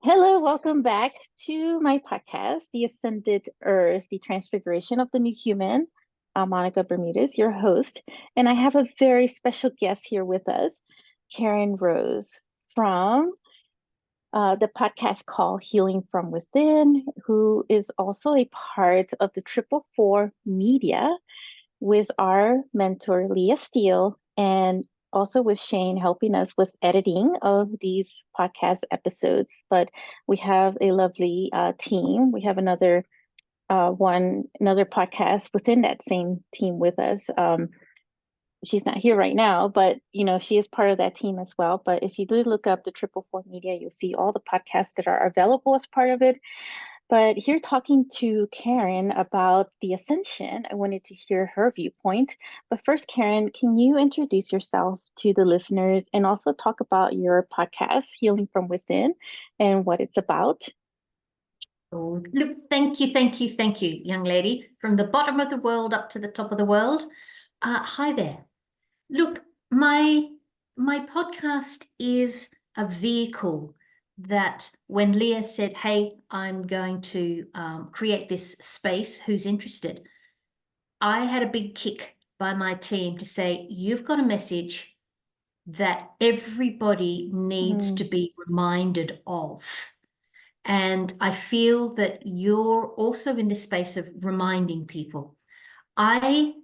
Hello, welcome back to my podcast, The Ascended Earth, The Transfiguration of the New Human. I'm Monica Bermudez, your host, and I have a very special guest here with us, Keryn Rose from the podcast called Healing from Within, who is also a part of the Triple Four Media with our mentor, Leah Steele, and also with Shane helping us with editing of these podcast episodes. But we have a lovely team. We have another podcast within that same team with us. She's not here right now, but she is part of that team as well. But if you do look up the Triple Four Media, you'll see all the podcasts that are available as part of it. But here talking to Keryn about the Ascension, I wanted to hear her viewpoint. But first, Keryn, can you introduce yourself to the listeners and also talk about your podcast, Healing from Within, and what it's about? Oh, look, thank you, young lady. From the bottom of the world up to the top of the world. Hi there. Look, my podcast is a vehicle that when Leah said, hey, I'm going to create this space, who's interested? I had a big kick by my team to say, you've got a message that everybody needs to be reminded of. And I feel that you're also in this space of reminding people. I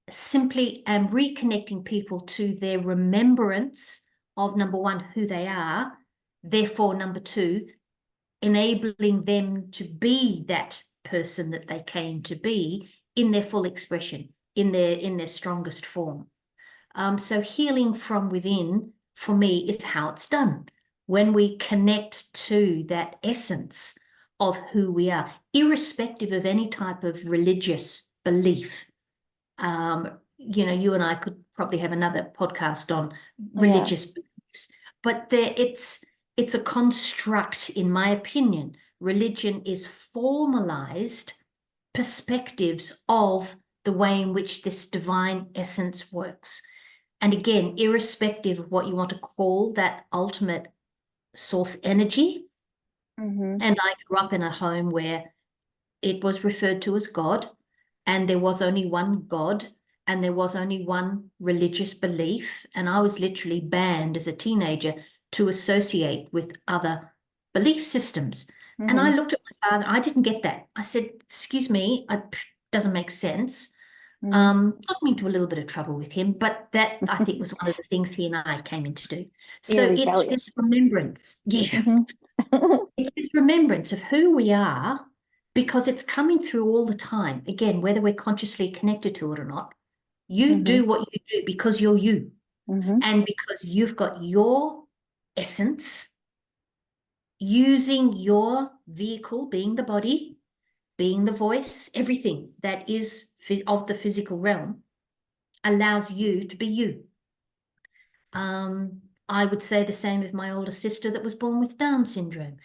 simply am reconnecting people to their remembrance of, number one, who they are. Therefore, number two, enabling them to be that person that they came to be in their full expression, in their strongest form. So healing from within, for me, is how it's done. When we connect to that essence of who we are, irrespective of any type of religious belief. You and I could probably have another podcast on religious beliefs, but it's a construct, in my opinion. Religion is formalized perspectives of the way in which this divine essence works. And again, irrespective of what you want to call that ultimate source energy. And I grew up in a home where it was referred to as God, and there was only one God, and there was only one religious belief. And I was literally banned as a teenager to associate with other belief systems. And I looked at my father, I didn't get that. I said, excuse me, it doesn't make sense. Got me into a little bit of trouble with him, but that I think was one of the things he and I came in to do. So it's this remembrance. Yeah. It's this remembrance of who we are, because it's coming through all the time. Again, whether we're consciously connected to it or not, you do what you do because you're you. And because you've got your essence, using your vehicle, being the body, being the voice, everything that is of the physical realm allows you to be you. I would say the same with my older sister that was born with Down syndrome.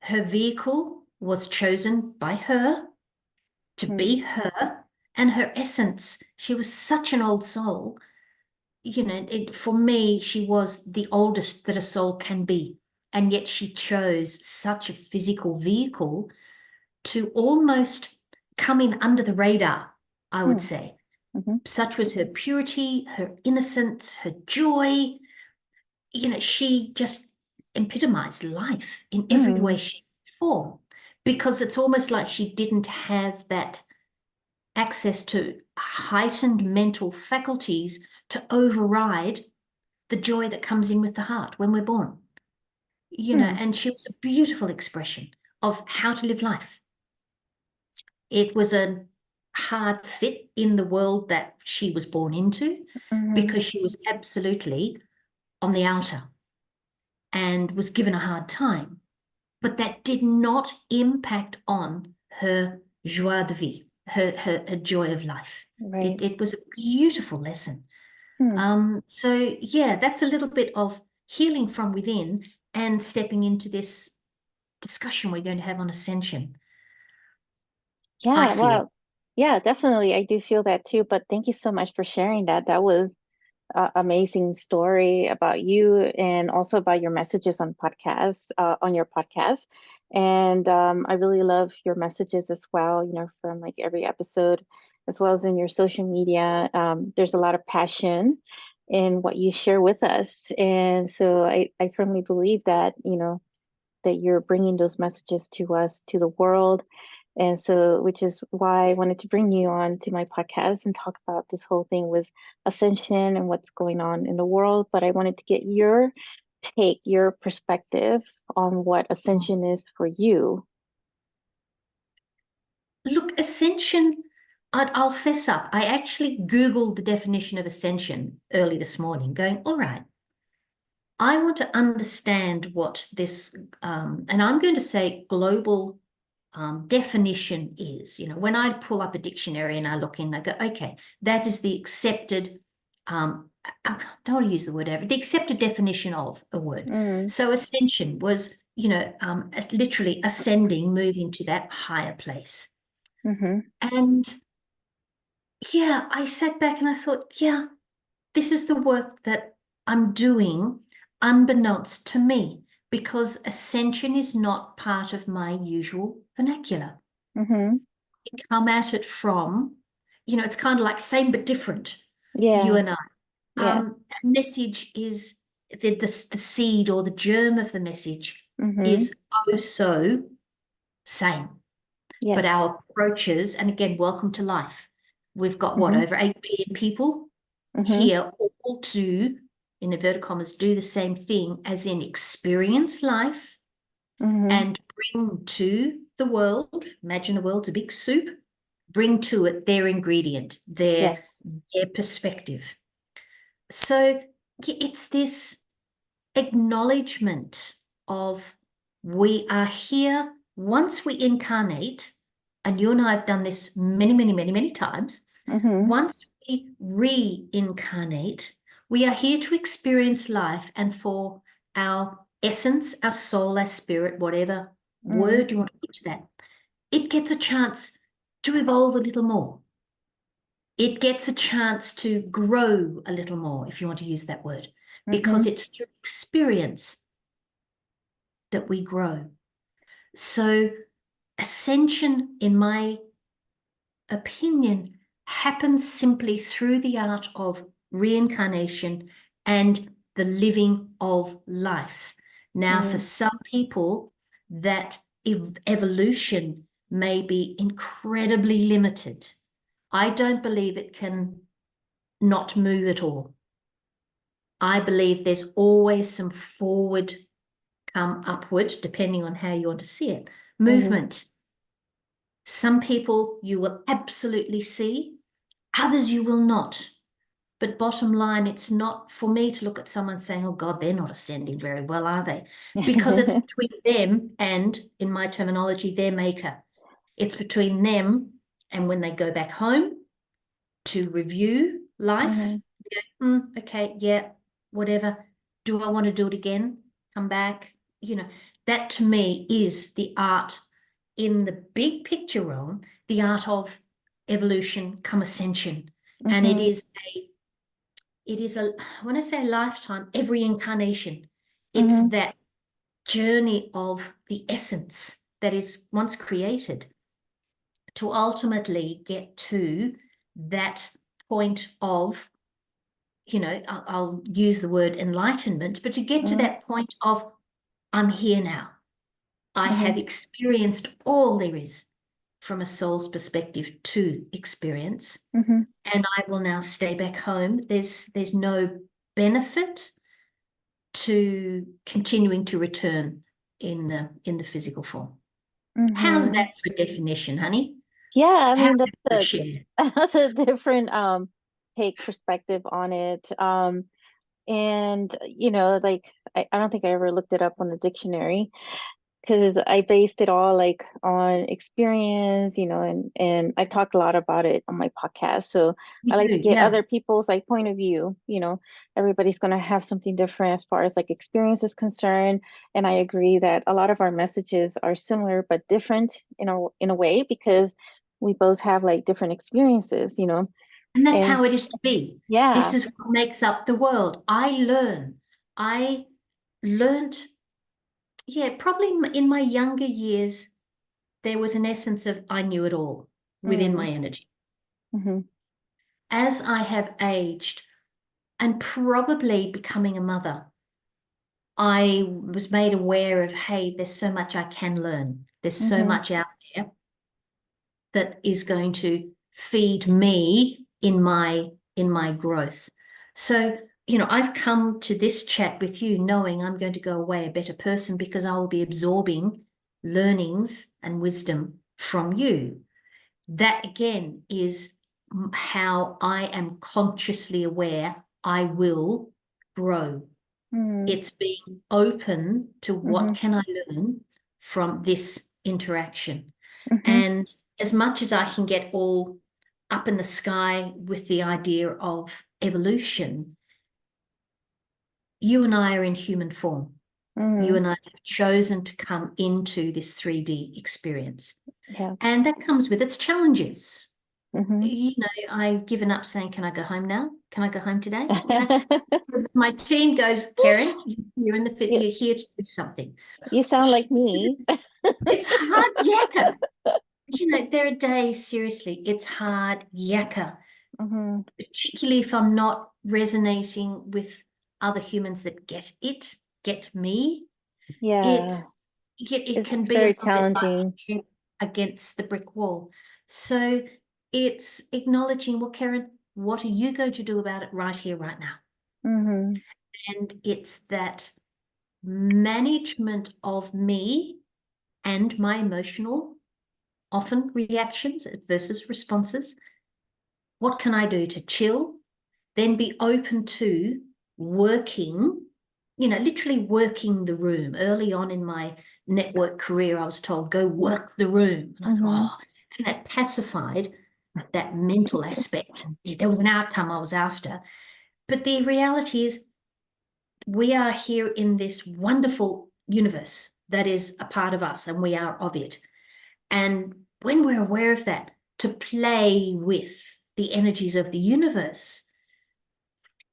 Her vehicle was chosen by her to be her, and her essence. She was such an old soul. For me, she was the oldest that a soul can be. And yet she chose such a physical vehicle to almost come in under the radar, I would say. Such was her purity, her innocence, her joy. She just epitomized life in every way, shape, form, because it's almost like she didn't have that access to heightened mental faculties to override the joy that comes in with the heart when we're born. And she was a beautiful expression of how to live life. It was a hard fit in the world that she was born into, because she was absolutely on the outer and was given a hard time. But that did not impact on her joie de vivre, her joy of life. Right. It was a beautiful lesson. So yeah, that's a little bit of healing from within and stepping into this discussion we're going to have on Ascension. Yeah, well, yeah, definitely. I do feel that too. But thank you so much for sharing that. That was amazing story about you and also about your messages on podcasts, on your podcast. And I really love your messages as well, you know, from like every episode, as well as in your social media. There's a lot of passion in what you share with us. And so I firmly believe that, you know, that you're bringing those messages to us, to the world. And so, which is why I wanted to bring you on to my podcast and talk about this whole thing with Ascension and what's going on in the world. But I wanted to get your take, your perspective on what Ascension is for you. Look, Ascension, I'll fess up. I actually Googled the definition of Ascension early this morning, going, all right, I want to understand what this, and I'm going to say global definition is. You know, when I pull up a dictionary and I look in, I go, okay, that is the accepted, I don't want to use the word ever, the accepted definition of a word. Mm, So ascension was, you know, literally ascending, moving to that higher place. mm-hmm, And yeah, I sat back and I thought, yeah, this is the work that I'm doing unbeknownst to me, because ascension is not part of my usual vernacular. mm-hmm. I come at it from, you know, it's kind of like same but different, you Yeah, and I. yeah. Message is the seed or the germ of the message Mm-hmm. is oh so same. But Yes. our approaches, and again, welcome to life. We've got what, Mm-hmm. over 8 billion people Mm-hmm. here, all to, in inverted commas, do the same thing, as in experience life Mm-hmm. and bring to the world, imagine the world's a big soup, bring to it their ingredient, Yes. their perspective. So it's this acknowledgement of we are here once we incarnate, and you and I have done this many, many, many, many times. Mm-hmm. Once we reincarnate, we are here to experience life, and for our essence, our soul, our spirit, whatever Mm-hmm. word you want to put to that, it gets a chance to evolve a little more. It gets a chance to grow a little more, if you want to use that word, because Mm-hmm. it's through experience that we grow. So ascension, in my opinion, happens simply through the art of reincarnation and the living of life. Now, for Mm-hmm. some people, that evolution may be incredibly limited. I don't believe it can not move at all. I believe there's always some forward come upward, depending on how you want to see it. Mm-hmm. Movement. Some people you will absolutely see, others you will not. But bottom line, it's not for me to look at someone saying, oh God, they're not ascending very well, are they? Because it's between them and, in my terminology, their maker. It's between them and when they go back home to review life. Mm-hmm. Okay, yeah, whatever. Do I want to do it again? Come back? You know, that to me is the art in the big picture realm, the art of evolution come ascension. And Mm-hmm. when I say lifetime, every incarnation, it's Mm-hmm. that journey of the essence that is once created to ultimately get to that point of, you know, I'll use the word enlightenment, but to get to Mm-hmm. that point of, I'm here now. I Mm-hmm. have experienced all there is from a soul's perspective to experience, Mm-hmm. and I will now stay back home. There's no benefit to continuing to return in the physical form. How's Mm-hmm. that for definition, honey? Yeah, I How's mean that for share? that's a different take perspective on it. And you know, like I don't think I ever looked it up on the dictionary because I based it all like on experience, you know, and I talk a lot about it on my podcast. So I You like to do, get yeah. other people's like point of view, you know, everybody's gonna have something different as far as like experience is concerned. And I agree that a lot of our messages are similar but different in a way because we both have like different experiences, you know. And that's And how it is to be. This yeah. is what makes up the world. I learn. I learned, yeah, probably in my younger years, there was an essence of I knew it all within Mm, my energy. hmm As I have aged and probably becoming a mother, I was made aware of, hey, there's so much I can learn. There's so hmm much out there that is going to feed me in my growth. So, I've come to this chat with you knowing I'm going to go away a better person because I will be absorbing learnings and wisdom from you. That again is how I am consciously aware I will grow. mm, It's being open to what hmm can I learn from this interaction. hmm And as much as I can get all up in the sky with the idea of evolution, you and I are in human form. You mm, and I have chosen to come into this 3D experience. yeah. And that comes with its challenges. hmm I've given up saying, can I go home now? Can I go home today? Because my team goes, Keryn, you're in the fit, you, you're here to do something. you sound like me. It's hard yakka. There are days, seriously, it's hard yakka, hmm particularly if I'm not resonating with other humans that get me. Yeah, It can it's be a very little bit like challenging. head against the brick wall. So it's acknowledging, well, Keryn, what are you going to do about it right here, right now? hmm And it's that management of me and my emotional, often reactions versus responses. What can I do to chill? Then be open to working, literally working the room. Early on in my network career, I was told, go work the room. And I hmm thought, oh, and that pacified that mental aspect. There was an outcome I was after. But the reality is, we are here in this wonderful universe that is a part of us, and we are of it. And when we're aware of that, to play with the energies of the universe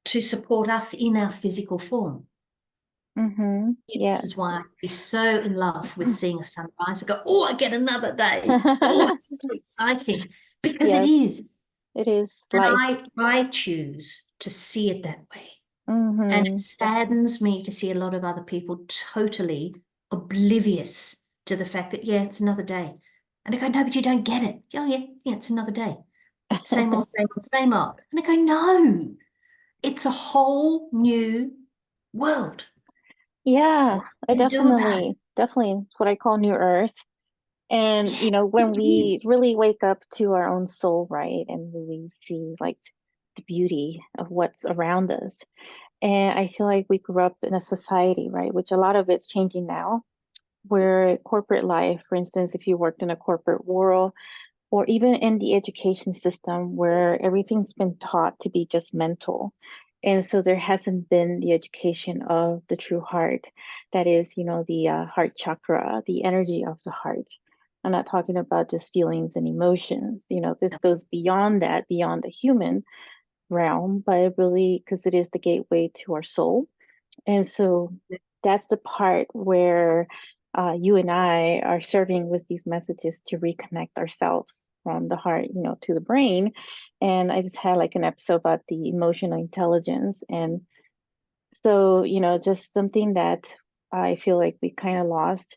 to support us in our physical form. This is Yes. why I'm so in love with seeing a sunrise. I go, oh, I get another day. Oh, it's so exciting because it Yes, is. it is And life. I choose to see it that way. And it hmm saddens me to see a lot of other people totally oblivious to the fact that, yeah, it's another day. And I go, no, but you don't get it. Oh, yeah, it's another day. Same old, same old, same old. And I go, no, it's a whole new world. Yeah, What I can you do about it? definitely it's what I call New Earth. And, when It is. we really wake up to our own soul, right, and really see like the beauty of what's around us. And I feel like we grew up in a society, right, which a lot of it's changing now, where corporate life, for instance, if you worked in a corporate world, or even in the education system where everything's been taught to be just mental. And so there hasn't been the education of the true heart. That is, the heart chakra, the energy of the heart. I'm not talking about just feelings and emotions. This goes beyond that, beyond the human realm, but it really, because it is the gateway to our soul. And so that's the part where you and I are serving with these messages to reconnect ourselves from the heart, to the brain. And I just had like an episode about the emotional intelligence. And so, just something that I feel like we kind of lost.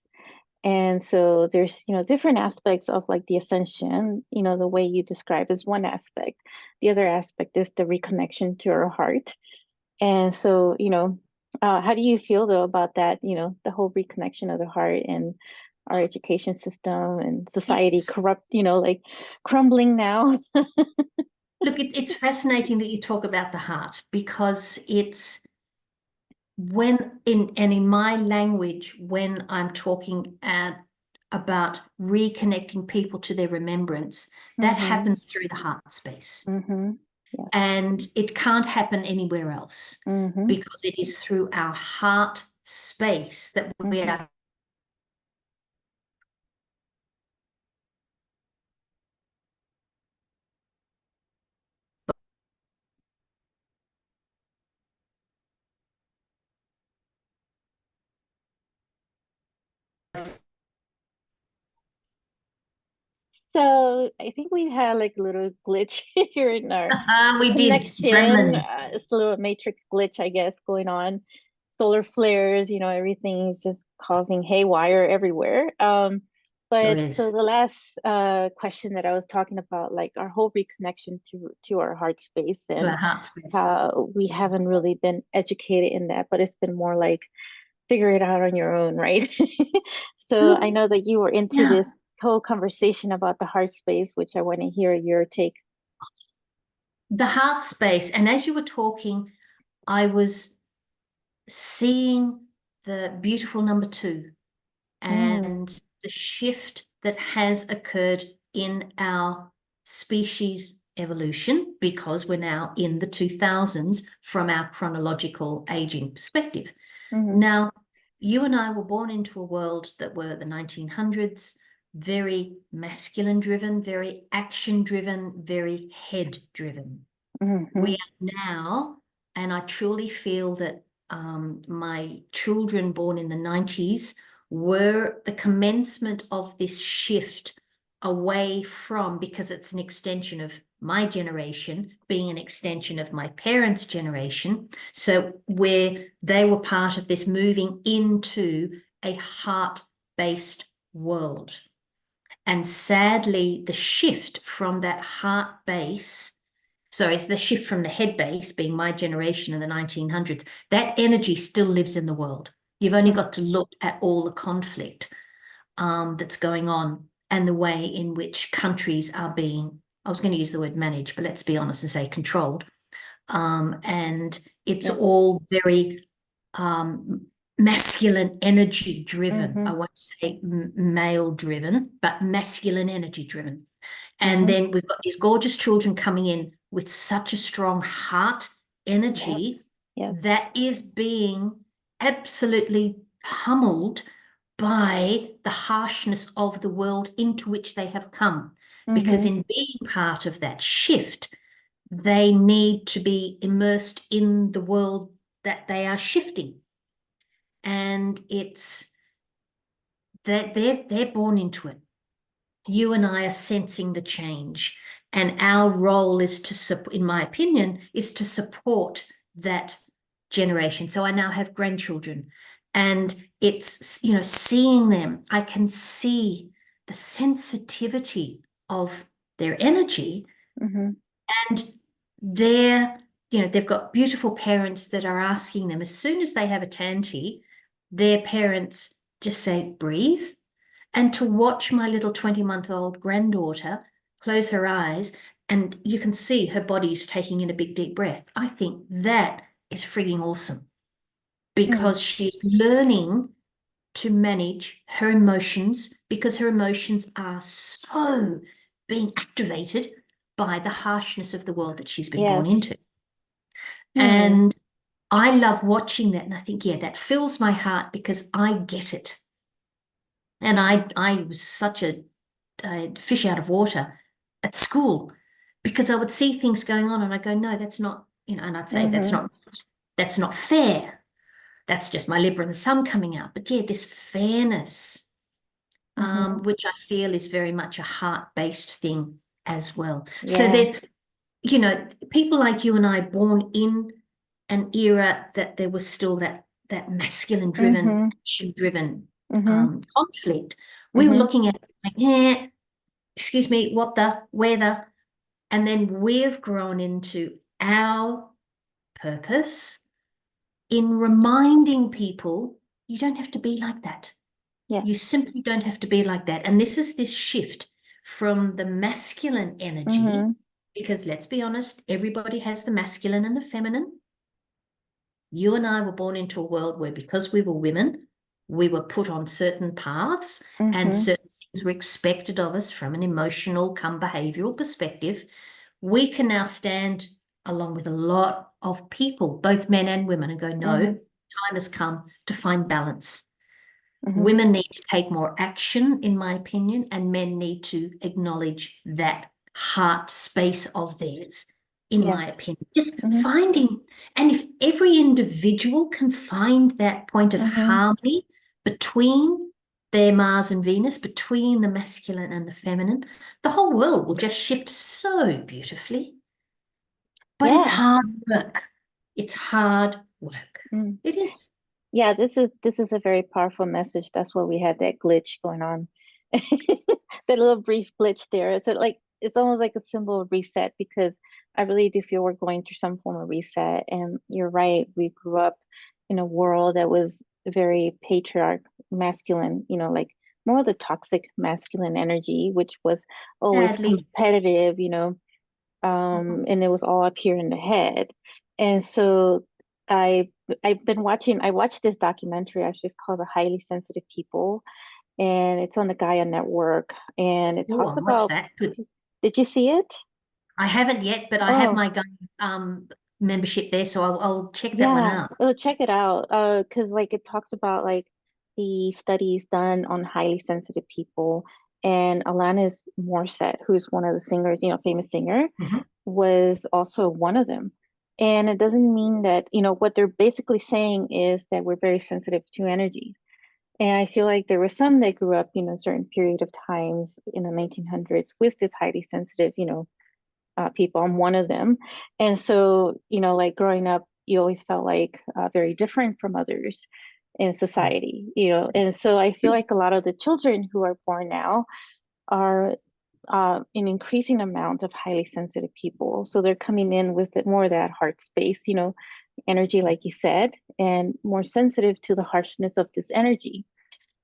And so there's, different aspects of like the ascension, the way you describe is one aspect. The other aspect is the reconnection to our heart. And so, how do you feel though about that, the whole reconnection of the heart and our education system and society It's corrupt, like crumbling now? Look, it's fascinating that you talk about the heart because it's in my language, when I'm talking about reconnecting people to their remembrance, that Mm-hmm. happens through the heart space. Mm-hmm. Yes. And it can't happen anywhere else Mm-hmm. because it is through our heart space that we Mm-hmm. are So I think we had like a little glitch here in our We did. connection. Gremlin. It's a little matrix glitch, I guess, going on. Solar flares, everything is just causing haywire everywhere. There But so is. the last question that I was talking about, like our whole reconnection to our heart space To and our heart space. how we haven't really been educated in that, but it's been more like figure it out on your own, right? So Look, I know that you were into yeah, this whole conversation about the heart space, which I want to hear your take. the heart space. And as you were talking, I was seeing the beautiful number 2 Mm, and the shift that has occurred in our species evolution because we're now in the 2000s from our chronological aging perspective. mm-hmm, Now, you and I were born into a world that were the 1900s, very masculine driven, very action driven, very head driven. mm-hmm, We are now, and I truly feel that my children born in the 90s were the commencement of this shift away from, because it's an extension of my generation, being an extension of my parents' generation. So where they were part of this moving into a heart-based world. And sadly, the shift from that heart base, so it's the shift from the head base, being my generation in the 1900s, that energy still lives in the world. You've only got to look at all the conflict that's going on and the way in which countries are being, I was going to use the word managed, but let's be honest and say controlled. And it's yes. all very masculine energy driven. Mm-hmm, I won't say male driven, but masculine energy driven. And mm-hmm, then we've got these gorgeous children coming in with such a strong heart energy yes. Yes. that is being absolutely pummeled by the harshness of the world into which they have come. Because Mm-hmm, in being part of that shift, they need to be immersed in the world that they are shifting. And it's that they're born into it. You and I are sensing the change. And our role is to, in my opinion, is to support that generation. So I now have grandchildren, and it's, seeing them, I can see the sensitivity of their energy, mm-hmm, and they've got beautiful parents that are asking them, as soon as they have a tanty, their parents just say, breathe. And to watch my little 20-month-old granddaughter close her eyes and you can see her body's taking in a big, deep breath, I think that is freaking awesome mm, because she's learning to manage her emotions because her emotions are so being activated by the harshness of the world that she's been born into. yes. Hmm. And I love watching that. And I think, yeah, that fills my heart because I get it. And I was such a fish out of water at school because I would see things going on and I go, no, that's not, and I'd say Mm-hmm, that's not fair. That's just my Libra and the sun coming out. But yeah, this fairness, mm-hmm, which I feel is very much a heart-based thing as well. So yeah. there's, people like you and I born in an era that there was still that masculine driven, Mm-hmm, action driven mm-hmm, conflict. We were mm-hmm, looking at it like, excuse me, what the, where the, and then we've grown into our purpose in reminding people you don't have to be like that. yes. You simply don't have to be like that. And this is this shift from the masculine energy, Mm-hmm, because let's be honest, everybody has the masculine and the feminine. You and I were born into a world where, because we were women, we were put on certain paths and mm-hmm, certain things were expected of us from an emotional come behavioral perspective. We can now stand along with a lot of people, both men and women, and go, no, mm-hmm, time has come to find balance. mm-hmm, Women need to take more action, in my opinion, and men need to acknowledge that heart space of theirs, in yes. my opinion. Just Mm-hmm, finding, and if every individual can find that point of mm-hmm, harmony between their Mars and Venus, between the masculine and the feminine, the whole world will just shift so beautifully. But it's Yeah. hard work. It's hard work. Mm. It is. Yeah, this is a very powerful message. That's why we had that glitch going on. That little brief glitch there. So like it's almost like a symbol of reset because I really do feel we're going through some form of reset. And you're right, we grew up in a world that was very patriarch masculine, like more of the toxic masculine energy, which was always Sadly. competitive, and it was all up here in the head. And so I I watched this documentary actually, it's called The Highly Sensitive People, and it's on the Gaia Network, and it Oh, talks I'll watch about, that. Good. did you see it? I haven't yet, but I have Oh, my membership there, so I'll check that one yeah. out. Oh, check it out. Because like it talks about like the studies done on highly sensitive people, and Alanis Morissette, who's one of the singers, famous singer, Mhm. was also one of them. And it doesn't mean that, what they're basically saying is that we're very sensitive to energies. And I feel like there were some that grew up, a certain period of times in the 1900s with this highly sensitive, people. I'm one of them. And so, like growing up, you always felt like very different from others in society, And so I feel like a lot of the children who are born now are an increasing amount of highly sensitive people. So they're coming in with more of that heart space, energy, like you said, and more sensitive to the harshness of this energy.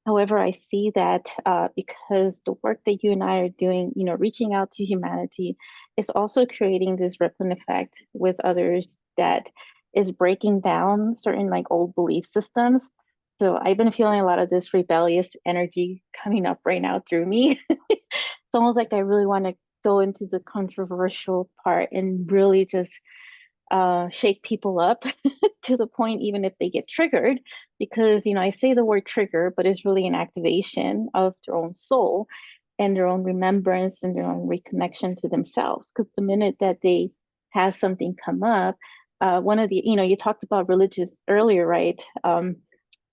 However, I see that because the work that you and I are doing, reaching out to humanity, is also creating this rippling effect with others that is breaking down certain like old belief systems. So I've been feeling a lot of this rebellious energy coming up right now through me. It's almost like I really want to go into the controversial part and really just shake people up to the point, even if they get triggered, because, I say the word trigger, but it's really an activation of their own soul and their own remembrance and their own reconnection to themselves. Because the minute that they have something come up, one of the, you talked about religious earlier, right? Mhm.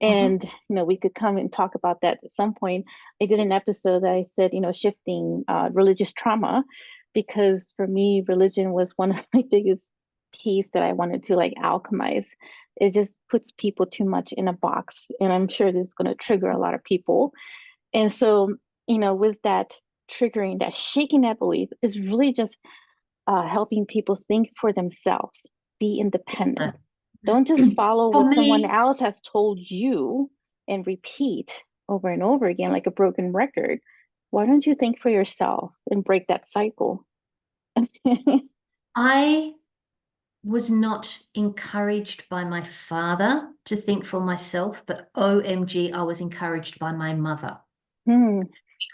And we could come and talk about that at some point. I did an episode that I said, shifting religious trauma, because for me, religion was one of my biggest piece that I wanted to like alchemize. It just puts people too much in a box, and I'm sure this is going to trigger a lot of people. And so, with that triggering, that shaking that belief is really just helping people think for themselves, be independent. Don't just follow For what someone me, else has told you and repeat over and over again like a broken record. Why don't you think for yourself and break that cycle? I was not encouraged by my father to think for myself, but OMG, I was encouraged by my mother. Hmm.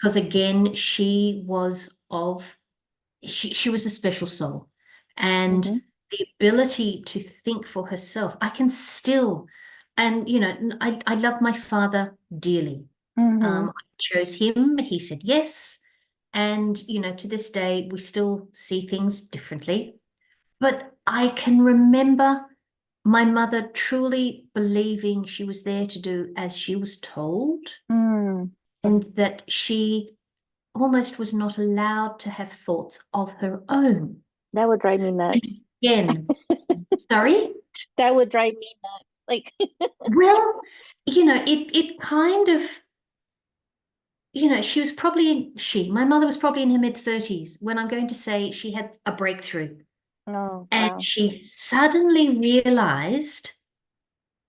Because again, she was a special soul. And Mm-hmm. the ability to think for herself, I can still, and I love my father dearly. Mm-hmm. I chose him, he said yes. And, to this day, we still see things differently. But I can remember my mother truly believing she was there to do as she was told, Mm. and that she almost was not allowed to have thoughts of her own. That would drive me nuts. Again, sorry? That would drive me nuts. Like, Well, it kind of, my mother was probably in her mid-30s when I'm going to say she had a breakthrough. oh, And wow. she suddenly realized,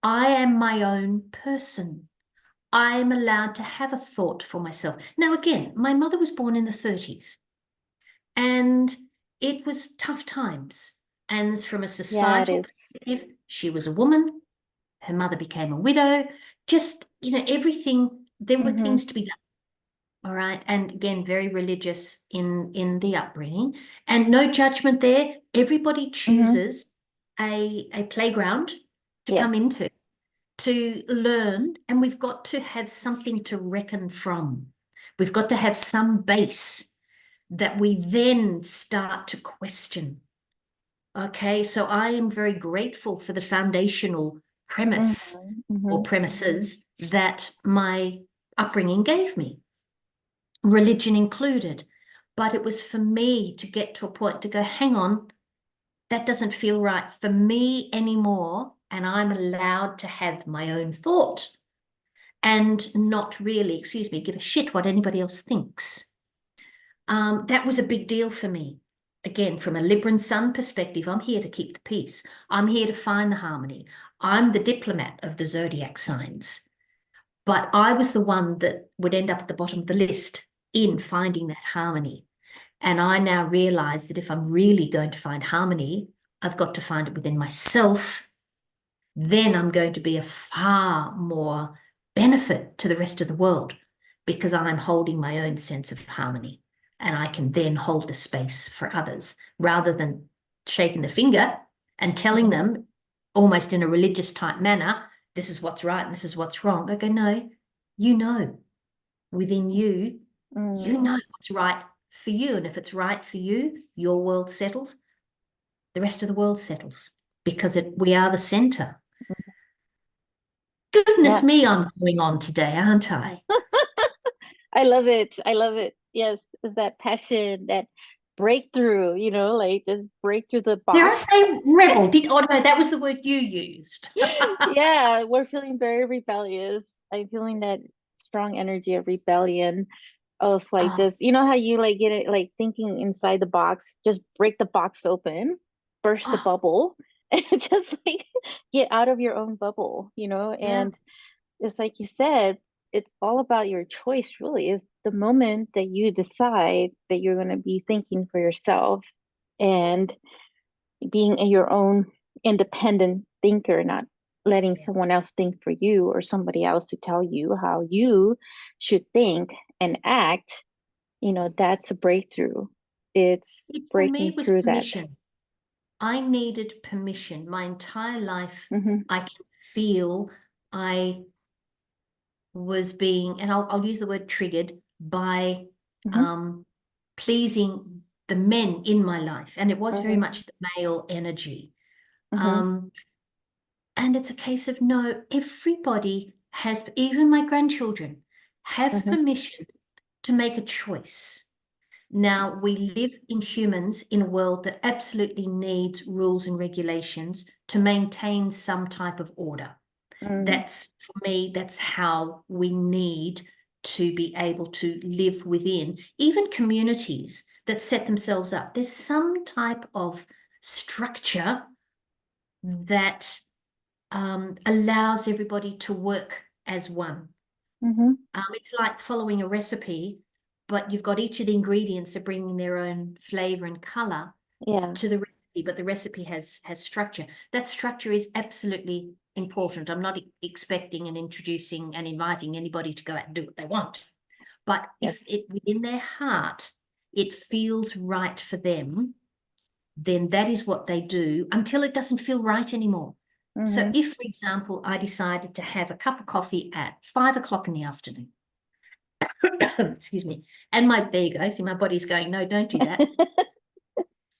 I am my own person. I am allowed to have a thought for myself. Now, again, my mother was born in the 30s and it was tough times. And from a Yeah, it societal is. perspective, she was a woman, her mother became a widow, just, everything, there were Mm-hmm. things to be done. All right. And again, very religious in the upbringing, and no judgment there. Everybody Mm-hmm. chooses a playground to Yes. come into, to learn, and we've got to have something to reckon from. We've got to have some base that we then start to question. Okay, so I am very grateful for the foundational premise Mm-hmm. or Mm-hmm. premises that my upbringing gave me, religion included. But it was for me to get to a point to go, hang on, that doesn't feel right for me anymore. And I'm allowed to have my own thought and not really, excuse me, give a shit what anybody else thinks. That was a big deal for me. Again, from a Libran Sun perspective, I'm here to keep the peace. I'm here to find the harmony. I'm the diplomat of the zodiac signs. But I was the one that would end up at the bottom of the list in finding that harmony. And I now realize that if I'm really going to find harmony, I've got to find it within myself. Then I'm going to be a far more benefit to the rest of the world because I'm holding my own sense of harmony. And I can then hold the space for others rather than shaking the finger and telling them almost in a religious type manner, this is what's right and this is what's wrong. I go, no, you know, within you, you know what's right for you. And if it's right for you, your world settles, the rest of the world settles because we are the center. Goodness me, I'm going on today, aren't I? I love it. I love it. Yes, that passion, that breakthrough, like just break through the Dare I box. say rebel? Oh no, that was the word you used. Yeah, we're feeling very rebellious. I'm feeling that strong energy of rebellion, of like Oh, just how you like get it like thinking inside the box, just break the box open, burst the oh, bubble, and just like get out of your own bubble, yeah. and it's like you said, it's all about your choice, really. Is the moment that you decide that you're going to be thinking for yourself and being your own independent thinker, not letting Yeah. someone else think for you or somebody else to tell you how you should think and act, that's a breakthrough. It's For me, breaking it was through that. permission. I needed permission. My entire life, Mm-hmm. I can feel I was being, and I'll use the word triggered by Mm-hmm. um, pleasing the men in my life. And it was very Mm-hmm. much the male energy. Mm-hmm. Um, and it's a case of no, everybody has, even my grandchildren, have Mm-hmm. permission to make a choice. Now, Yes. we live in humans in a world that absolutely needs rules and regulations to maintain some type of order. Mm-hmm. That's, for me, that's how we need to be able to live within, even communities that set themselves up. There's some type of structure that allows everybody to work as one. Mm-hmm. It's like following a recipe, but you've got each of the ingredients are bringing their own flavor and color Yeah. to the recipe, but the recipe has structure. That structure is absolutely important. I'm not expecting and introducing and inviting anybody to go out and do what they want. But Yes. if it within their heart, it feels right for them, then that is what they do until it doesn't feel right anymore. So Mm-hmm. if, for example, I decided to have a cup of coffee at 5 o'clock in the afternoon, excuse me, and there you go, see my body's going, no, don't do that.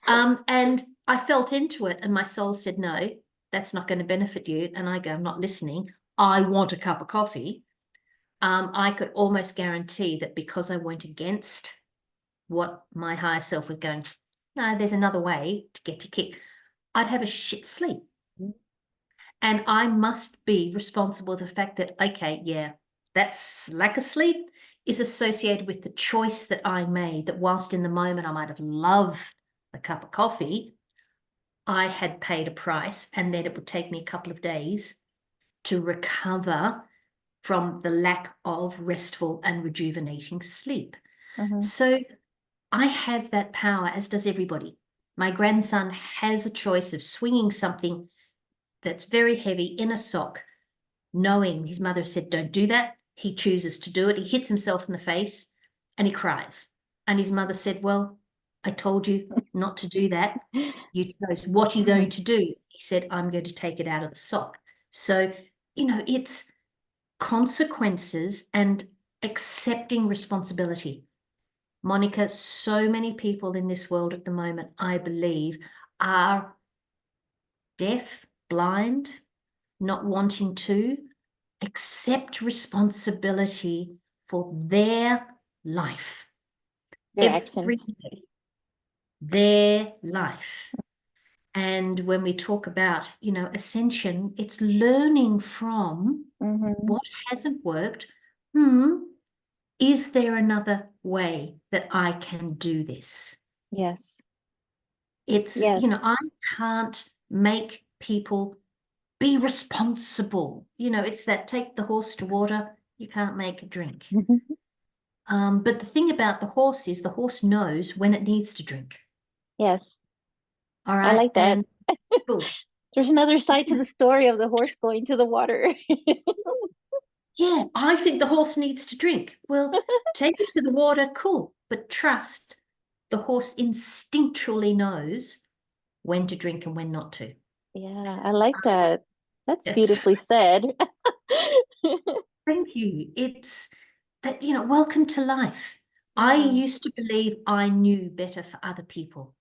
And I felt into it and my soul said, no, that's not going to benefit you. And I go, I'm not listening. I want a cup of coffee. I could almost guarantee that because I went against what my higher self was going, no, there's another way to get your kick, I'd have a shit sleep. And I must be responsible for the fact that, okay, yeah, that's lack of sleep is associated with the choice that I made, that whilst in the moment I might have loved a cup of coffee, I had paid a price and then it would take me a couple of days to recover from the lack of restful and rejuvenating sleep. Mm-hmm. So I have that power, as does everybody. My grandson has a choice of swinging something that's very heavy in a sock, knowing his mother said, don't do that. He chooses to do it. He hits himself in the face and he cries. And his mother said, well, I told you not to do that. You chose, what are you going to do? He said, I'm going to take it out of the sock. So, it's consequences and accepting responsibility. Monica, so many people in this world at the moment, I believe, are deaf, blind, not wanting to accept responsibility for their life. Their Every actions. day, their life. And when we talk about, ascension, it's learning from what hasn't worked. Is there another way that I can do this? Yes. It's, Yes. I can't make people be responsible. It's that take the horse to water, you can't make a drink. But the thing about the horse is the horse knows when it needs to drink. Yes. All I right. like that. And cool. There's another side to the story of the horse going to the water. Yeah, I think the horse needs to drink. Well, take it to the water, cool. But trust the horse instinctually knows when to drink and when not to. Yeah, I like that. That's It's beautifully said. Thank you. It's that, welcome to life. I Yeah. used to believe I knew better for other people.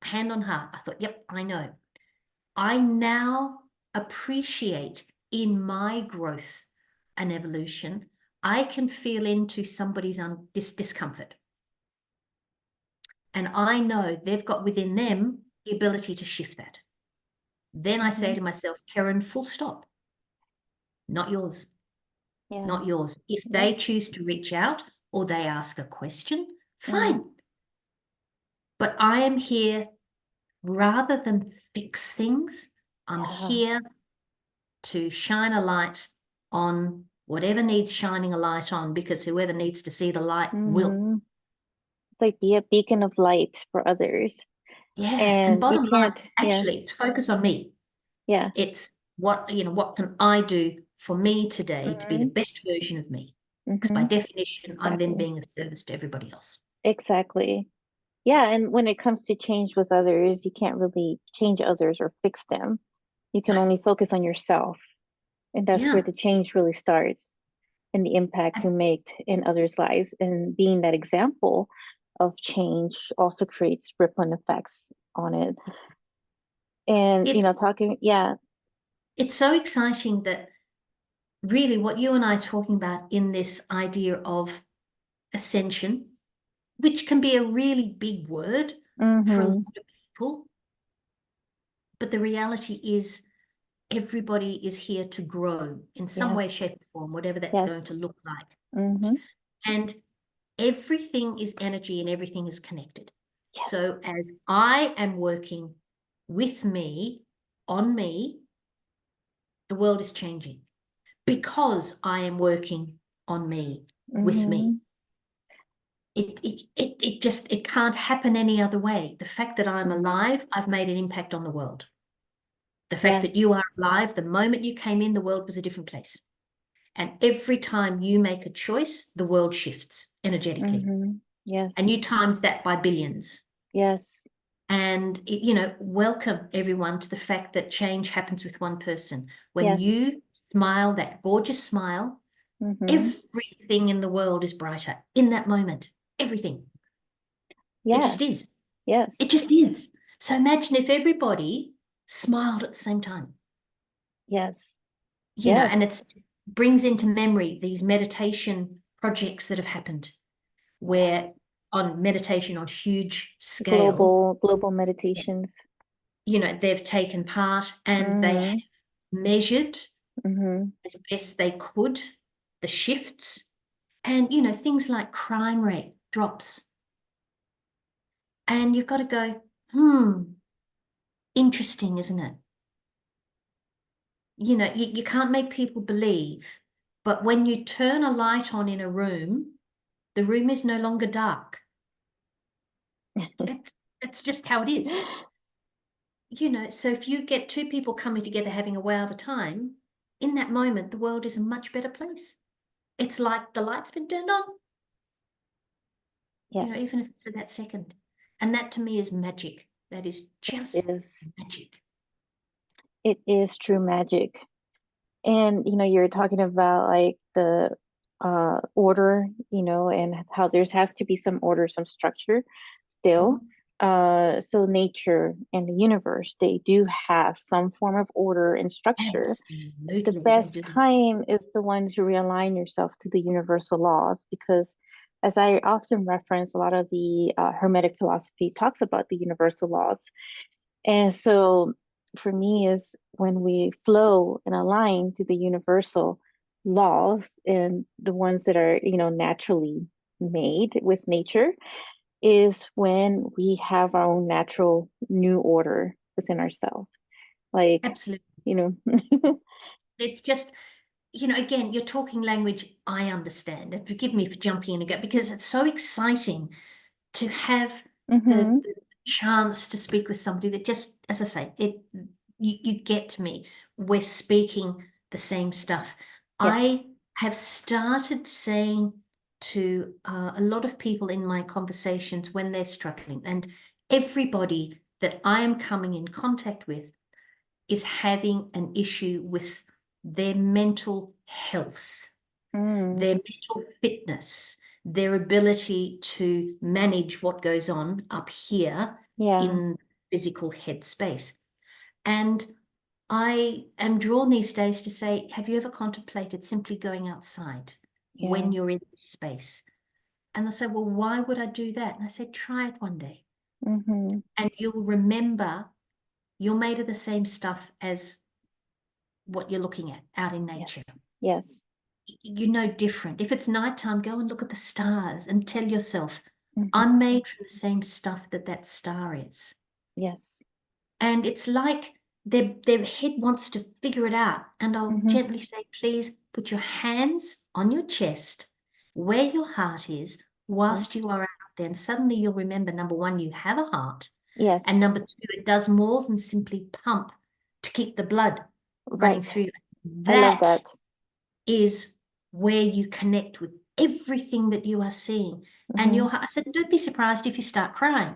Hand on heart, I thought, yep, I know. I now appreciate in my growth and evolution, I can feel into somebody's discomfort. And I know they've got within them the ability to shift that. Then I say to myself, Keryn, full stop. Not yours. Yeah. Not yours. If Yeah. they choose to reach out or they ask a question, Yeah. fine. But I am here rather than fix things. I'm Yeah. here to shine a light on whatever needs shining a light on, because whoever needs to see the light will. It's like be a beacon of light for others. Yeah. And And you bottom line, can't, yeah, actually, it's focus on me. yeah. It's what can I do for me today to be the best version of me? Because by definition, I'm then Exactly. being of service to everybody else. Exactly. Yeah, and when it comes to change with others, you can't really change others or fix them. You can only focus on yourself. And that's where Yeah. the change really starts and the impact you make in others' lives. And being that example of change also creates rippling effects on it. And, It's talking, yeah. it's so exciting that really what you and I are talking about in this idea of ascension, which can be a really big word for a lot Mm-hmm. of people, but the reality is everybody is here to grow in some way, Yes. shape, or form, whatever that's going Yes. to look like. Mm-hmm. And everything is energy and everything is connected. Yes. So as I am working with me, on me, the world is changing because I am working on me, with me. Mm-hmm. It can't happen any other way. The fact that I'm Mm-hmm. alive, I've made an impact on the world. The fact that Yes. you are alive, the moment you came in, the world was a different place. And every time you make a choice, the world shifts energetically. Mm-hmm. Yes. And you times that by billions. Yes. And, welcome everyone to the fact that change happens with one person. When Yes. you smile, that gorgeous smile, Mm-hmm. everything in the world is brighter in that moment. Everything. It just Yes. is. Yes. It just is. So imagine if everybody smiled at the same time, Yes. Yes. and it brings into memory these meditation projects that have happened where Yes. on meditation on huge scale, Global meditations. they've taken part and they have Mm-hmm. measured Mm-hmm. as best they could the shifts and, things like crime rate drops. And you've got to go, interesting, isn't it? You can't make people believe, but when you turn a light on in a room, the room is no longer dark. It's just how it is. So if you get two people coming together having a wow of a time, in that moment, the world is a much better place. It's like the light's been turned on, Yes. even if it's for that second. And that to me is magic. That is It just is. magic. It is true magic. And you're talking about like the order, and how there has to be some order, some structure still. Mhm. So nature and the universe, they do have some form of order and structure. The Absolutely, they best do. time is the one to realign yourself to the universal laws, because as I often reference, a lot of the Hermetic philosophy talks about the universal laws. And so for me is when we flow and align to the universal laws and the ones that are, naturally made with nature, is when we have our own natural new order within ourselves. Like, Absolutely. you know, It's just, again, you're talking language I understand. And forgive me for jumping in again, because it's so exciting to have the, hmm the chance to speak with somebody that just, as I say, you get me. We're speaking the same stuff. yes. I have started saying to a lot of people in my conversations when they're struggling, and everybody that I am coming in contact with is having an issue with their mental health, Mm, their mental fitness, their ability to manage what goes on up here yeah. in physical head space. And I am drawn these days to say, have you ever contemplated simply going outside Yeah. when you're in this space? And they say, well, why would I do that? And I said, try it one day. hmm And you'll remember you're made of the same stuff as what you're looking at out in Yes. nature. Yes. You know different. If it's nighttime, go and look at the stars and tell yourself, hmm I'm made from the same stuff that that star is. Yes. And it's like their head wants to figure it out. And I'll hmm gently say, please put your hands on your chest where your heart is Okay. whilst you are out there. And suddenly you'll remember, number one, you have a heart. Yes. And number two, it does more than simply pump to keep the blood running Right. through. I love That that. is where you connect with everything that you are seeing. And hmm I said, don't be surprised if you start crying.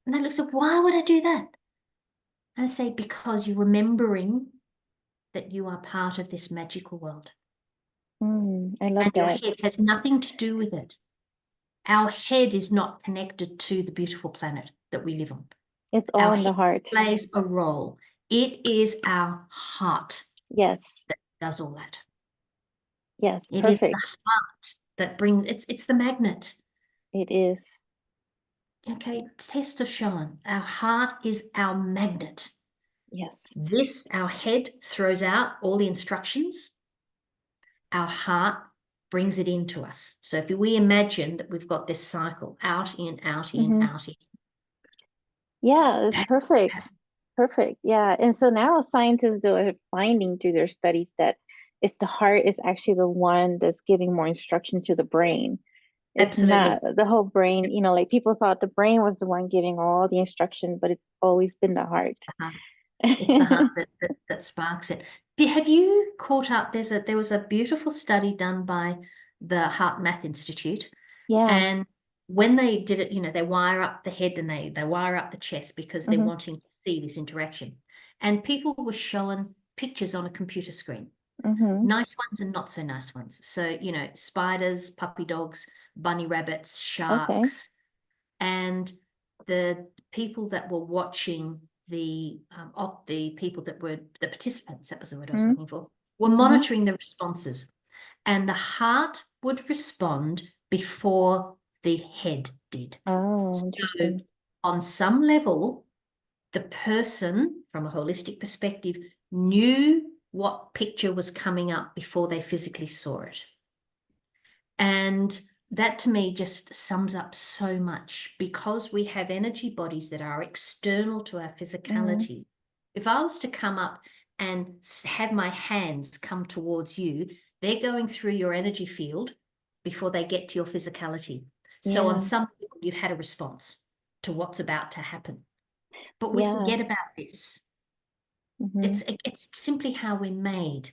And they looked at, why would I do that? And I say, because you're remembering that you are part of this magical world. I love And your that. head has nothing to do with it. Our head is not connected to the beautiful planet that we live on. It's all Our in the head heart. plays a role. It is our heart Yes. that does all that. Yes. It is the Perfect. heart that brings, it's the magnet. It is. Okay, tests have shown our heart is our magnet. Yes. This, our head throws out all the instructions, our heart brings it into us. So if we imagine that we've got this cycle, out, in, out, in, hmm out, in. Yeah, it's That's perfect. Perfect. Yeah. And so now scientists are finding through their studies that it's the heart is actually the one that's giving more instruction to the brain. It's not absolutely. the whole brain, like people thought the brain was the one giving all the instruction, but it's always been the heart. It's the heart that sparks it. Have you caught up? There was a beautiful study done by the Heart Math Institute, Yeah. and when they did it, they wire up the head and they wire up the chest because they're hmm wanting to see this interaction. And people were shown pictures on a computer screen, hmm nice ones and not so nice ones. So, spiders, puppy dogs, bunny rabbits, Okay. sharks, and the people that were watching the people that were the participants, that was the word I was hmm looking for, were hmm monitoring the responses. And the heart would respond before the head did. Oh, So interesting. on some level, the person, from a holistic perspective, knew what picture was coming up before they physically saw it. And that to me just sums up so much, because we have energy bodies that are external to our hmm physicality. If I was to come up and have my hands come towards you, they're going through your energy field before they get to your physicality. So on Yeah. some level, you've had a response to what's about to happen. But we Yeah. forget about this. hmm It's simply how we're made.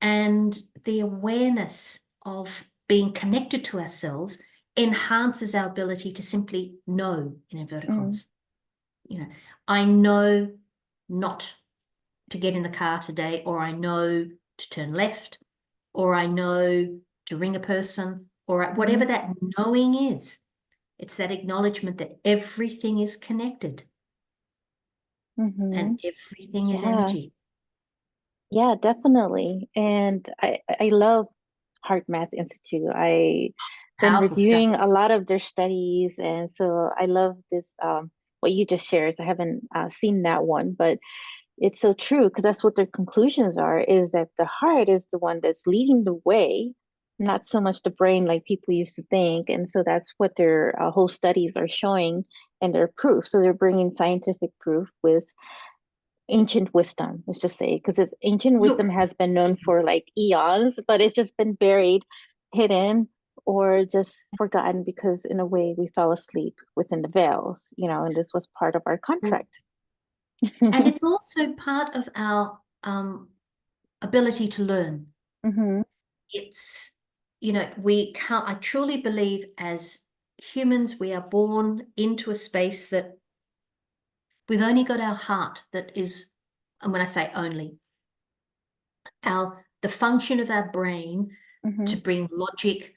And the awareness of being connected to ourselves enhances our ability to simply know, in inverted hmm commas. I know not to get in the car today, or I know to turn left, or I know to ring a person, or hmm whatever that knowing is. It's that acknowledgement that everything is connected and everything is Yeah. energy. Yeah, definitely. And I love Heart Math Institute. I been Powerful stuff. reviewing a lot of their studies, and so I love this what you just shared. I haven't seen that one, but it's so true because that's what their conclusions are, is that the heart is the one that's leading the way, not so much the brain like people used to think. And so that's what their whole studies are showing and their proof. So they're bringing scientific proof with ancient wisdom, let's just say, because it's ancient wisdom Look, has been known for like eons, but it's just been buried, hidden, or just forgotten because in a way we fell asleep within the veils, and this was part of our contract. and it's also part of our ability to learn. Hmm. It's, we can't, I truly believe as humans, we are born into a space that we've only got our heart that is, and when I say only, the function of our brain Hmm. to bring logic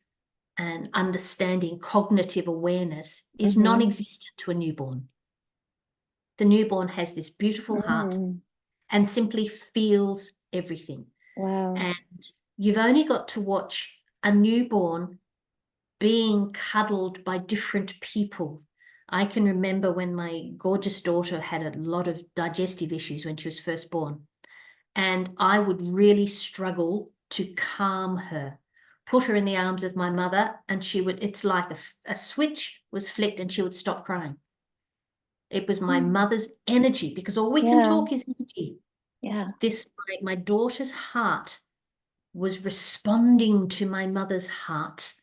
and understanding, cognitive awareness is Hmm. non-existent to a newborn. The newborn has this beautiful heart Mm. and simply feels everything. Wow. And you've only got to watch a newborn being cuddled by different people. I can remember when my gorgeous daughter had a lot of digestive issues when she was first born. And I would really struggle to calm her, put her in the arms of my mother, and it's like a switch was flicked and she would stop crying. It was my Mm. mother's energy, because all we can Yeah. talk is energy. Yeah. My daughter's heart was responding to my mother's heart.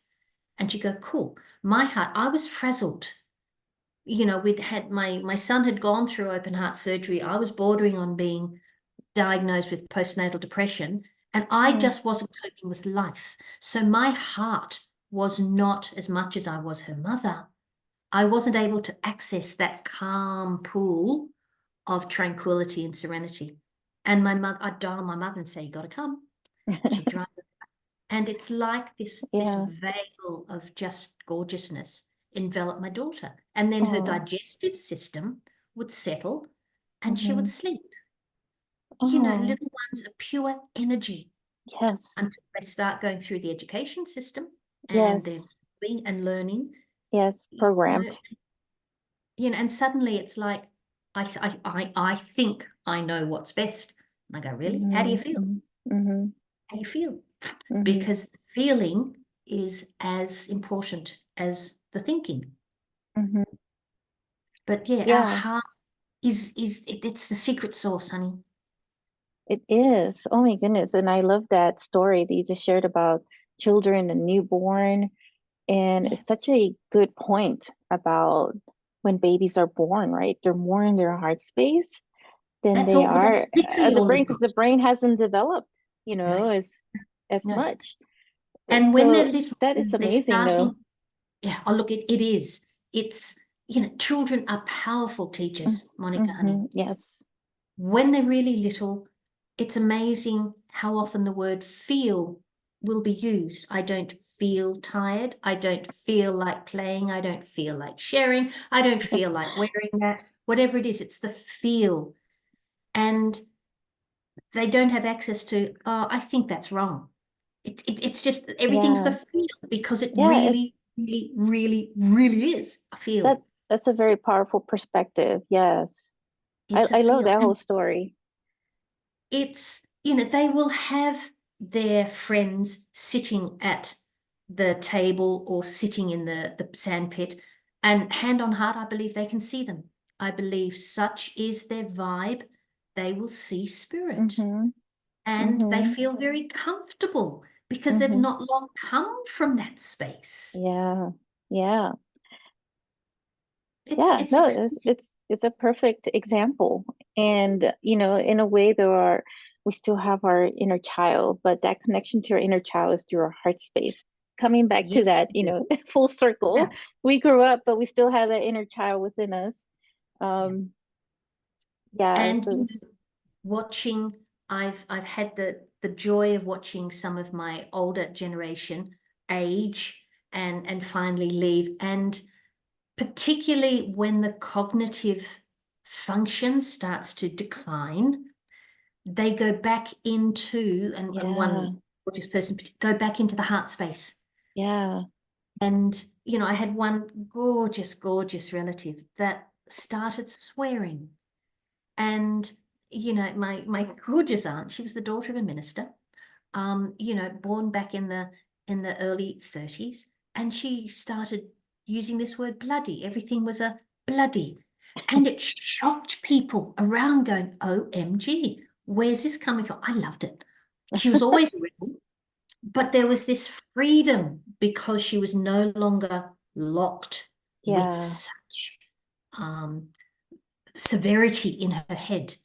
And she'd go, cool. My heart, I was frazzled. We'd had my son had gone through open heart surgery. I was bordering on being diagnosed with postnatal depression, and I Mm. just wasn't coping with life. So my heart was not as much as I was her mother. I wasn't able to access that calm pool of tranquility and serenity. And my mother, I'd dial my mother and say, you got to come. She'd drive. And it's like this Yeah. veil of just gorgeousness enveloped my daughter. And then her Oh. digestive system would settle and she would Hmm. sleep. Oh. Little ones are pure energy Yes. until they start going through the education system and they're Yes. doing and learning, Yes. you know, Programmed. and suddenly it's like, I think I know what's best. And I go, really? How do you Hmm. feel? Hmm. Hmm. How do you feel? Hmm. Because the feeling is as important as the thinking. Hmm. But yeah, our Yeah, heart it's the secret sauce, honey. it is. Oh my goodness. And I love that story that you just shared about children and newborn. And Yeah, it's such a good point about when babies are born, right? They're more in their heart space than they that's are literally the all brain, they've because got. the brain hasn't developed, No, as no. much. And when they're So little, that is they're amazing though. starting. Yeah, oh look, it is. It's children are powerful teachers, Monica, honey. Mm-hmm. Yes. When they're really little, it's amazing how often the word feel will be used. I don't feel tired. I don't feel like playing. I don't feel like sharing. I don't feel like wearing that. Whatever it is, it's the feel. And they don't have access to, oh, I think that's wrong. It's just everything's the Yeah. feel, because it Yeah, really, really, really, really is a that feel. that's a very powerful perspective. Yes. I, It's a I love feel. that whole And story. they will have their friends sitting at the table or sitting in the sandpit, and hand on heart, I believe they can see them. I believe such is their vibe. They will see spirit Mm-hmm. and they Mm-hmm. feel very comfortable because they've Mm-hmm. not long come from that space. Yeah. Yeah. It's Yeah. it's No, it's exquisite. it's it's a perfect example. And in a way we still have our inner child, but that connection to our inner child is through our heart space. Coming back to Yes, that, we do. full circle. Yeah, We grew up, but we still have that inner child within us. yeah. Um, yeah, And so watching, I've had the joy of watching some of my older generation age and finally leave. And particularly when the cognitive function starts to decline, they go back into, and one gorgeous person go back into the heart space. Yeah. And, you know, I had one gorgeous, gorgeous relative that started swearing. And, you know, my gorgeous aunt, she was the daughter of a minister, you know, born back in the early 30s, and she started using this word bloody. Everything was a bloody. And it shocked people around, going, OMG, where's this coming from? I loved it. She was always real, but there was this freedom because she was no longer locked with Yeah. such severity in her head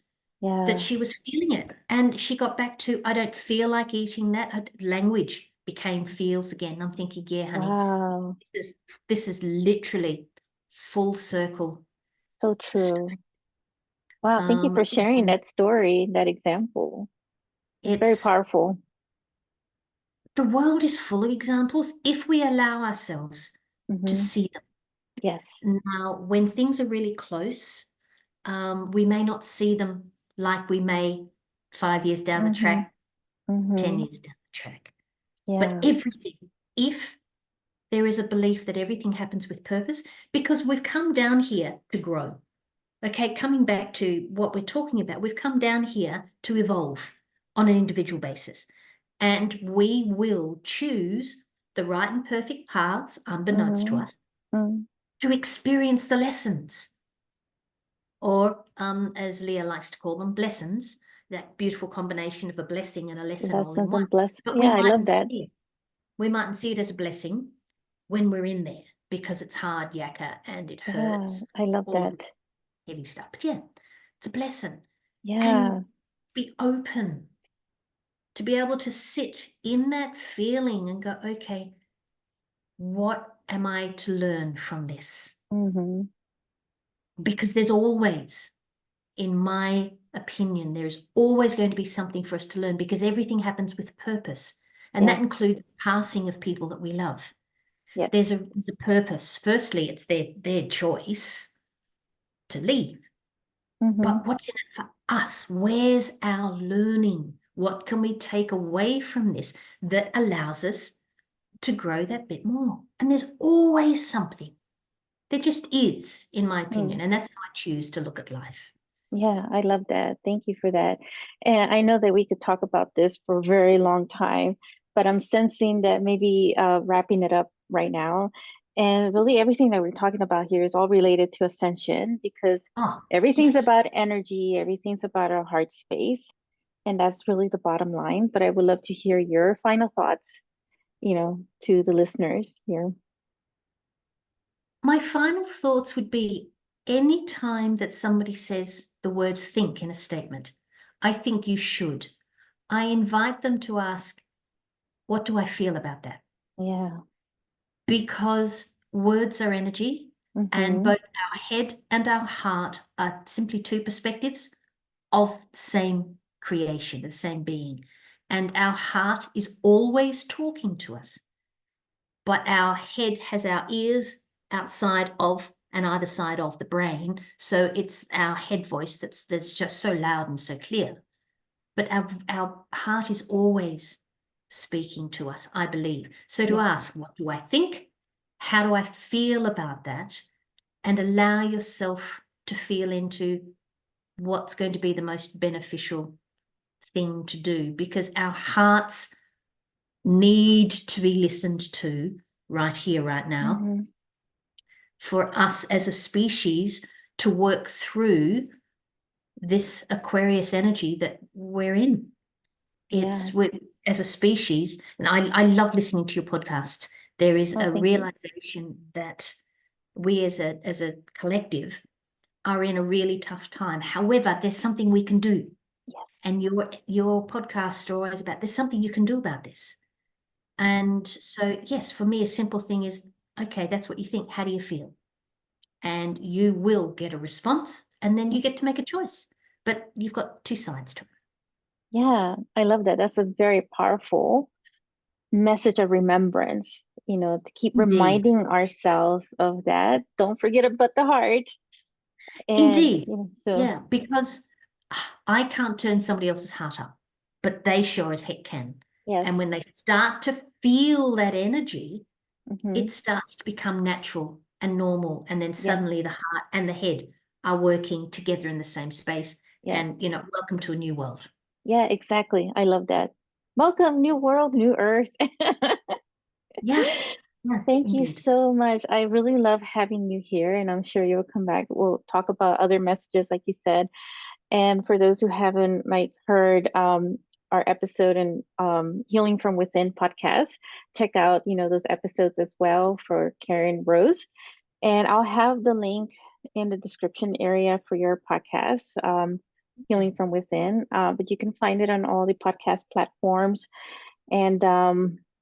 that Yeah. she was feeling it. And she got back to, I don't feel like eating that. Language became feels again. I'm thinking, yeah, honey, Wow. this is literally full circle So stuff. true. Wow. Thank you for sharing And that story, that example. It's very it's, powerful. the world is full of examples if we allow ourselves to Mm-hmm. see them. Yes. Now, when things are really close, we may not see them like we may 5 years down the Mm-hmm. track, 10 Mm-hmm. years down the track. But Yeah. everything, if there is a belief that everything happens with purpose, because we've come down here to grow. Okay, coming back to what we're talking about, we've come down here to evolve on an individual basis. And we will choose the right and perfect paths, unbeknownst to Mm-hmm. us, Mm. to experience the lessons. Or, as Leah likes to call them, blessings, that beautiful combination of a blessing and a lesson all in Lessons one. and bless. But we Yeah, I love mightn't that. see it. We mightn't see it as a blessing when we're in there because it's hard yakka and it Yeah, hurts, I love all of the that. heavy stuff. But yeah, it's a blessing. Yeah. And be open to be able to sit in that feeling and go, okay, what am I to learn from this? Mm-hmm. Because there's always, in my opinion, there's always going to be something for us to learn because everything happens with purpose. And that Yes. includes the passing of people that we love. Yes. There's a purpose. Firstly, it's their choice to leave. Mm-hmm. But what's in it for us? Where's our learning? What can we take away from this that allows us to grow that bit more? And there's always something. There just is, in my opinion. Mm. And that's how I choose to look at life. Yeah, I love that. Thank you for that. And I know that we could talk about this for a very long time, but I'm sensing that maybe wrapping it up right now. And really, everything that we're talking about here is all related to ascension because Oh, everything's yes. about energy, everything's about our heart space. And that's really the bottom line. But I would love to hear your final thoughts, to the listeners here. My final thoughts would be any time that somebody says the word think in a statement, I think you should. I invite them to ask, what do I feel about that? Yeah. Because words are energy, and Mm-hmm. both our head and our heart are simply two perspectives of the same creation, the same being. And our heart is always talking to us, but our head has our ears outside of and either side of the brain. So it's our head voice that's just so loud and so clear. But our heart is always speaking to us, I believe. So to Yes. ask, what do I think? How do I feel about that? And allow yourself to feel into what's going to be the most beneficial thing to do, because our hearts need to be listened to right here, right now, Mm-hmm. for us as a species to work through this Aquarius energy that we're in. Yeah. As a species, and I love listening to your podcast. There is Oh, a thank you. realization that we as a collective are in a really tough time. However, there's something we can do. Yes. And your podcasts are always about there's something you can do about this. And so, yes, for me, a simple thing is, okay, that's what you think. How do you feel? And you will get a response, and then you get to make a choice. But you've got two sides to it. Yeah, I love that. That's a very powerful message of remembrance, to keep Indeed. reminding ourselves of that. Don't forget about the heart. And, Indeed. so Yeah, because I can't turn somebody else's heart up, but they sure as heck can. And when yes. they start to feel that energy, Hmm. it starts to become natural and normal. And then Yes. suddenly the heart and the head are working together in the same space. Yes. And, welcome to a new world. Yeah, exactly. I love that. Welcome, new world, new earth. Yeah, yeah, Thank you indeed. so much. I really love having you here, and I'm sure you'll come back. We'll talk about other messages, like you said. And for those who haven't heard our episode and Healing from Within podcast, check out those episodes as well for Keryn Rose. And I'll have the link in the description area for your podcast, Healing from Within. But you can find it on all the podcast platforms. And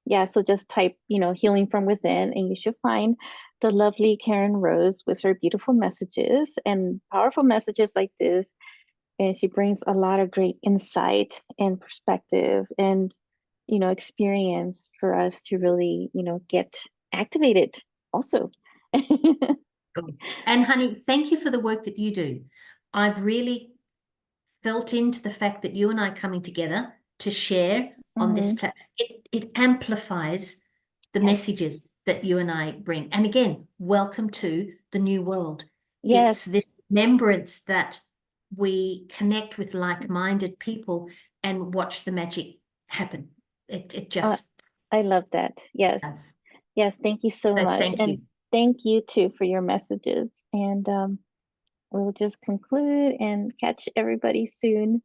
yeah, so just type, Healing from Within, and you should find the lovely Keryn Rose with her beautiful messages and powerful messages like this. And she brings a lot of great insight and perspective and, experience for us to really, get activated also. Cool. And honey, thank you for the work that you do. I've really felt into the fact that you and I coming together to share on this Hmm. platform. It amplifies the Yes. messages that you and I bring. And again, welcome to the new world. Yes. It's this remembrance that we connect with like-minded people and watch the magic happen. It Uh, just I love that. Yes. does. Yes. Thank you so So much. thank And you. thank you too for your messages. And we'll just conclude and catch everybody soon.